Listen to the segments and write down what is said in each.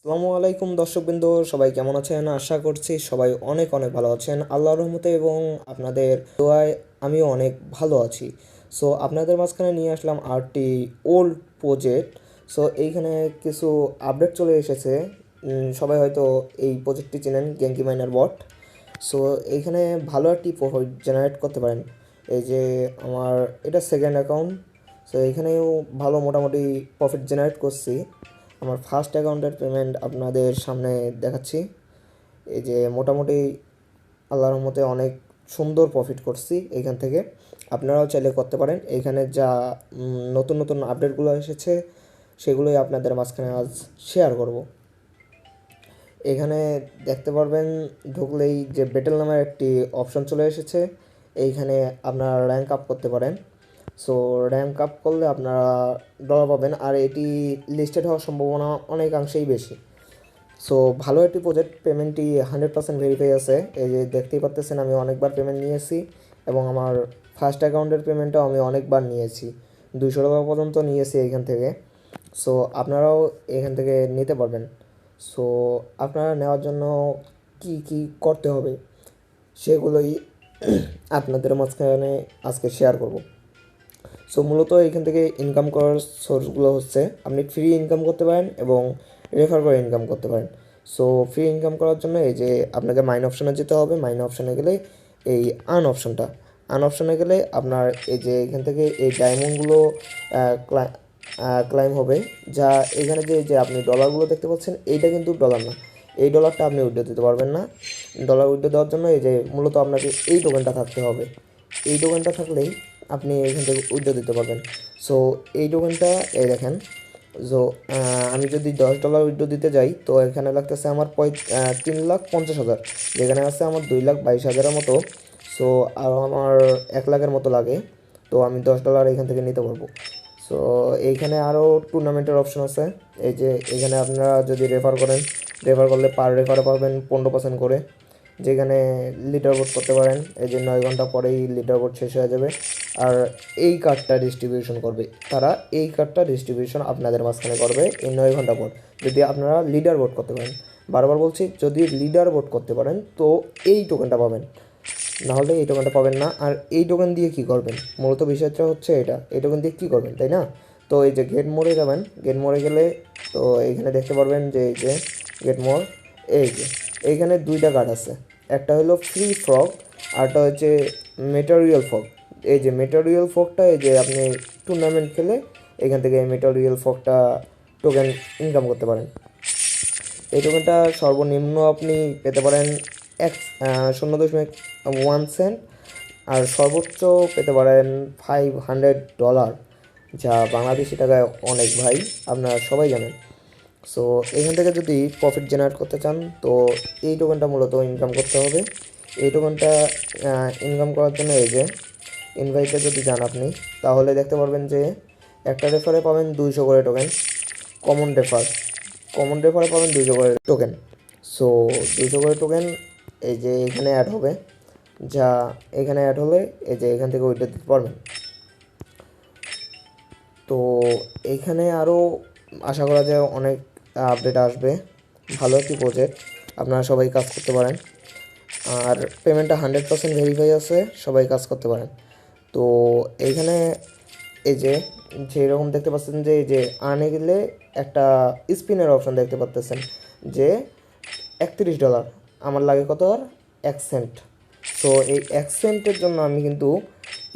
আসসালামু আলাইকুম দর্শকবৃন্দ, সবাই কেমন আছেন? আশা করছি সবাই অনেক অনেক ভালো আছেন আল্লাহর রহমতে, এবং আপনাদের দোয়ায় আমিও অনেক ভালো আছি। সো আপনাদের মাঝখানে নিয়ে আসলাম আরটি ওল্ড প্রজেক্ট। সো এইখানে কিছু আপডেট চলে এসেছে। সবাই হয়তো এই প্রজেক্টটি চেনেন, গ্যাঙ্কি মাইনার বট। সো এইখানে ভালো একটি প্রফিট জেনারেট করতে পারেন। এই যে আমার এটা সেকেন্ড অ্যাকাউন্ট। সো এইখানেও ভালো মোটামুটি প্রফিট জেনারেট করছি। আমার ফার্স্ট অ্যাকাউন্টের পেমেন্ট আপনাদের সামনে দেখাচ্ছি। এই যে মোটামুটি আল্লাহর রহমতে অনেক সুন্দর প্রফিট করছি এইখান থেকে। আপনারাও চাইলে করতে পারেন। এইখানে যা নতুন নতুন আপডেটগুলো এসেছে সেগুলোই আপনাদের মাঝখানে আজ শেয়ার করব। এখানে দেখতে পারবেন ঢুকলেই যে ব্যাটেল নামের একটি অপশন চলে এসেছে। এইখানে আপনারা র্যাঙ্ক আপ করতে পারেন। সো র্যাঙ্ক আপ করলে আপনারা ডলার পাবেন, আর এটি লিস্টেড হওয়ার সম্ভাবনা অনেকাংশেই বেশি। সো ভালো একটি প্রজেক্ট, পেমেন্টটি 100% ভেরিফাই আছে। এই যে দেখতেই পাচ্ছেন আমি অনেকবার পেমেন্ট নিয়েছি, এবং আমার ফার্স্ট অ্যাকাউন্টের পেমেন্টও আমি অনেকবার নিয়েছি, $200 পর্যন্ত নিয়েছি এইখান থেকে। সো আপনারাও এখান থেকে নিতে পারবেন। সো আপনারা নেওয়ার জন্য কি কি করতে হবে সেগুলোই আপনাদের মাঝখানে আজকে শেয়ার করব। সো মূলত এখান থেকে ইনকাম করার সোর্সগুলো হচ্ছে, আপনি ফ্রি ইনকাম করতে পারেন এবং রেফার করে ইনকাম করতে পারেন। সো ফ্রি ইনকাম করার জন্য এই যে আপনাকে মাইন অপশানে যেতে হবে। মাইন অপশানে গেলে এই আন অপশানে গেলে আপনার এই যে এখান থেকে এই ডায়মন্ডগুলো ক্লাইম হবে। যা এখানে যে আপনি ডলারগুলো দেখতে পাচ্ছেন, এইটা কিন্তু ডলার না, এই ডলারটা আপনি উইথড্র দিতে পারবেন না। ডলার উইথড্র দেওয়ার জন্য এই যে মূলত আপনাকে এই টোকেনটা থাকতে হবে। এই টোকেনটা থাকলেই আপনি এখান থেকে উইথড্র দিতে পারবেন। সো এই টোকেনটা এই দেখেন। সো আমি যদি $10 উইথড্র দিতে যাই, তো এখানে লাগতেছে আমার 3,50,000, যেখানে আছে আমার 2,22,000-এর মতো। সো আর আমার 1,00,000-এর মতো লাগে। তো আমি $10 এখান থেকে নিতে পারবো। সো এইখানে আরও টুর্নামেন্টের অপশন আছে। এই যে এখানে আপনারা যদি রেফার করলে পার রেফারে পাবেন 15% করে, যেখানে লিডার বোর্ড করতে পারেন। এই যে 9 ঘন্টা পরেই লিডার বোর্ড শেষ হয়ে যাবে। আর এই কার্ডটা ডিস্ট্রিবিউশন করবে তারা, এই কার্ডটা ডিস্ট্রিবিউশন আপনাদের মাঝখানে করবে এই 9 ঘন্টা পর, যদি আপনারা লিডার বোর্ড করতে পারেন। বারবার বলছি, যদি লিডার বোর্ড করতে পারেন তো এই টোকেনটা পাবেন, নাহলে এই টোকেনটা পাবেন না। আর এই টোকেন দিয়ে কী করবেন, মূলত বিষয়টা হচ্ছে এটা, এই টোকেন দিয়ে কী করবেন, তাই না? তো এই যে গেট মোড়ে যাবেন, গেট মোড়ে গেলে তো এইখানে দেখতে পারবেন যে এই যে গেট মোড়, এই যে এইখানে দুইটা কার্ড আছে। একটা হলো ফ্রি ফ্রগ, আরটা হচ্ছে মেটেরিয়াল ফগ। এই যে মেটেরিয়াল ফগটা, এই যে আপনি টুর্নামেন্ট খেলে এখান থেকে মেটেরিয়াল ফগটা টোকেন ইনকাম করতে পারেন। এই টোকেনটা সর্বনিম্ন আপনি পেতে পারেন 0.1 সেন্ট, আর সর্বোচ্চ পেতে পারেন $500, যা বাংলাদেশি টাকায় অনেক ভাই, আপনারা সবাই জানেন। সো এখান থেকে যদি প্রফিট জেনারেট করতে চান, তো এই টোকেনটা মূলত ইনকাম করতে হবে। এই টোকেনটা ইনকাম করার জন্য এই যে ইনভাইটে যদি যান আপনি, তাহলে দেখতে পারবেন যে একটা রেফারে পাবেন 200 করে টোকেন। কমন রেফারে পাবেন 200 করে টোকেন। সো 200 করে টোকেন এই যে এখানে অ্যাড হবে, যা এখানে অ্যাড হলে এই যে এখান থেকে উইথড্র দিতে পারবেন। তো এইখানে আরও আশা করা যায় অনেক আপডেট আসবে। ভালো একটি প্রজেক্ট, আপনারা সবাই কাজ করতে পারেন। আর পেমেন্টটা 100% ভেরিফাই আছে, সবাই কাজ করতে পারেন। তো এইখানে এই যে যেরকম দেখতে পাচ্ছেন যে এই যে আর্নে গেলে একটা স্পিনের অপশন দেখতে পাচ্ছেন যে $31, আমার লাগে কত, আর 1 সেন্ট। সো এই 1 সেন্টের জন্য আমি কিন্তু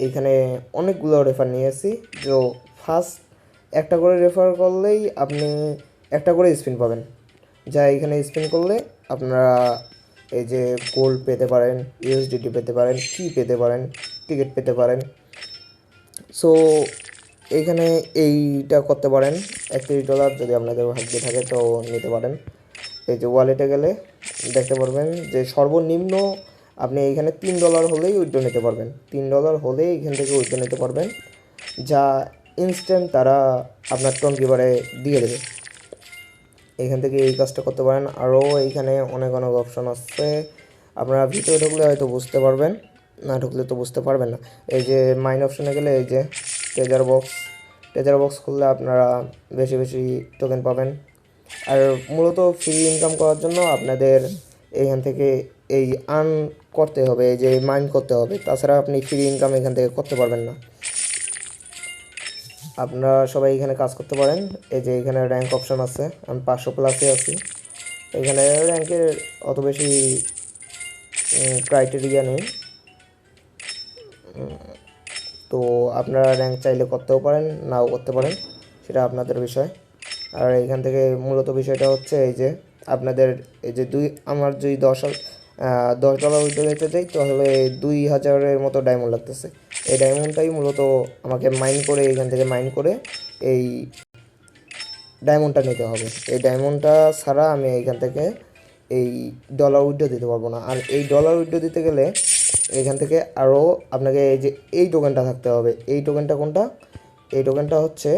এইখানে অনেকগুলো রেফার নিয়েছি। যে ফার্স্ট একটা করে রেফার করলেই আপনি একটা করে স্পিন পাবেন, যা এখানে স্পিন করলে আপনারা এই যে গোল্ড পেতে পারেন, ইউএসডিটি পেতে পারেন, কি পেতে পারেন, টিকিট পেতে পারেন। সো এইখানে এইটা করতে পারেন। $31 যদি আপনাদের ভাগ্যে থাকে তো নিতে পারেন। এই যে ওয়ালেটে গেলে দেখতে পারবেন যে সর্বনিম্ন আপনি এইখানে $3 হলেই উইথড্র নিতে পারবেন। $3 হলেই এখান থেকে উইথড্র নিতে পারবেন, যা ইনস্ট্যান্ট তারা আপনার টঙ্কিবারে দিয়ে দেবে। এখান থেকে এই কাজটা করতে পারেন। আরও এইখানে অনেক অনেক অপশন আছে, আপনারা ভিতরে ঢুকলে হয়তো বুঝতে পারবেন, না ঢুকলে তো বুঝতে পারবেন না। এই যে মাইন অপশনে গেলে এই যে ট্রেজার বক্স খুললে আপনারা বেশি বেশি টোকেন পাবেন। আর মূলত ফ্রি ইনকাম করার জন্য আপনাদের এখান থেকে এই আর্ন করতে হবে, এই যে মাইন্ড করতে হবে, তাছাড়া আপনি ফ্রি ইনকাম এখান থেকে করতে পারবেন না। আপনারা সবাই এখানে কাজ করতে পারেন। এই যে এখানে র্যাঙ্ক অপশন আছে, আমি 500+ আছি। এখানে র্যাঙ্কের অত বেশি ক্রাইটেরিয়া নেই, তো আপনারা র্যাঙ্ক চাইলে করতেও পারেন, নাও করতে পারেন, সেটা আপনাদের বিষয়। আর এখান থেকে মূলত বিষয়টা হচ্ছে এই যে আপনাদের এই যে আমার যদি $10 উইথড্র নিতে চাই, তাহলে 2000-এর মতো ডায়মন্ড লাগতেছে। এই ডায়মন্ডটাই মূলত আমাকে মাইন করে, এখান থেকে মাইন করে এই ডায়মন্ডটা নিতে হবে। এই ডায়মন্ডটা ছাড়া আমি এখান থেকে এই ডলার উইথড্র দিতে পারবো না। আর এই ডলার উইথড্র দিতে গেলে এখান থেকে আরও আপনাকে এই যে এই টোকেনটা থাকতে হবে। এই টোকেনটা কোনটা? এই টোকেনটা হচ্ছে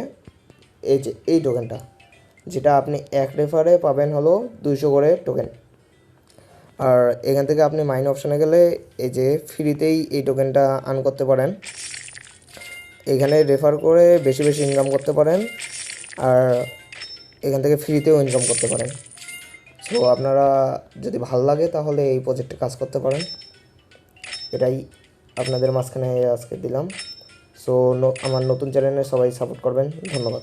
এই যে এই টোকেনটা, যেটা আপনি এক রেফারে পাবেন হলো 200 করে টোকেন। আর এখান থেকে আপনি মাইন অপশানে গেলে এই যে ফ্রিতেই এই টোকেনটা আর্ন করতে পারেন। এখানে রেফার করে বেশি বেশি ইনকাম করতে পারেন, আর এখান থেকে ফ্রিতেও ইনকাম করতে পারেন। সো আপনারা যদি ভালো লাগে তাহলে এই প্রজেক্টে কাজ করতে পারেন। এটাই আপনাদের মাঝখানে আজকে দিলাম। সো আমার নতুন চ্যানেলে সবাই সাপোর্ট করবেন। ধন্যবাদ।